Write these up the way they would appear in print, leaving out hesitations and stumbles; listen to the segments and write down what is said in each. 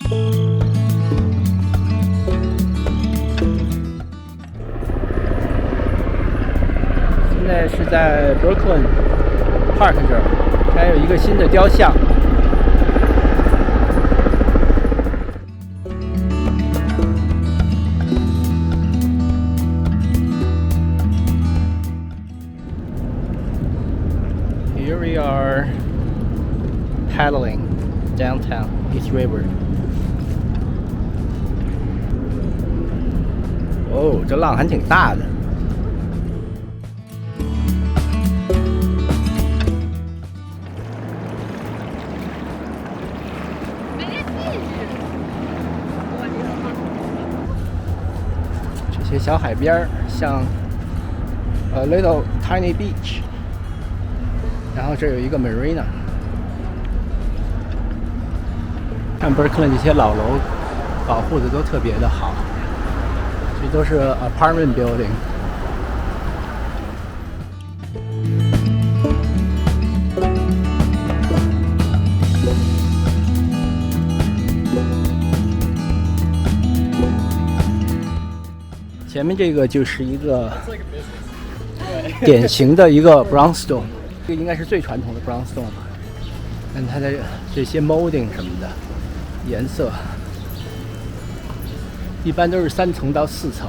现在是在 Brooklyn Park 这儿，还有一个新的雕像。Here we are paddling downtown East River. 哦，这浪还挺大的。这些小海边像 a little tiny beach， 然后这有一个 marina。看 Brooklyn 这些老楼保护的都特别的好。这都是 apartment building。前面这个就是一个典型的一个 brownstone， 这个应该是最传统的 brownstone 吧。看它的这些 molding 什么的颜色。一般都是3层到4层。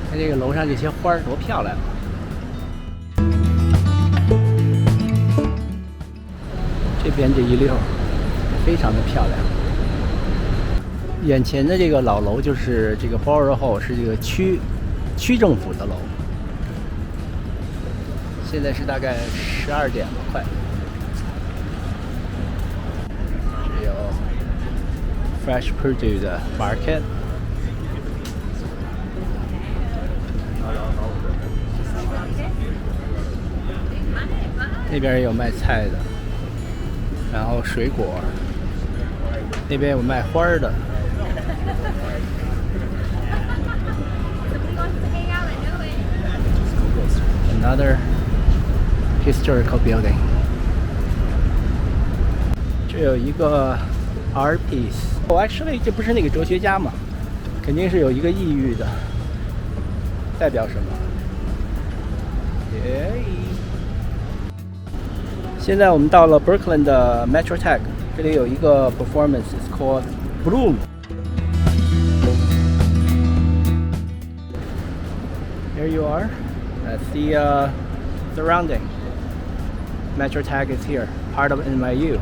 看这个楼上这些花儿多漂亮！这边这一溜非常的漂亮。眼前的这个老楼就是这个 Borough， 是这个区政府的楼。现在是大概12点了，快。Fresh Produce 的 Market， 那边也有卖菜的，然后水果，那边有卖花的。Another historical building， 这有一个 art piece。actually 这不是那个哲学家嘛，肯定是有一个抑郁的，代表什么？现在我们到了 Brooklyn 的 Metro Tech， 这里有一个 performance is called Bloom。 Here you are. That's the surrounding. Metro Tech is here, part of NYU.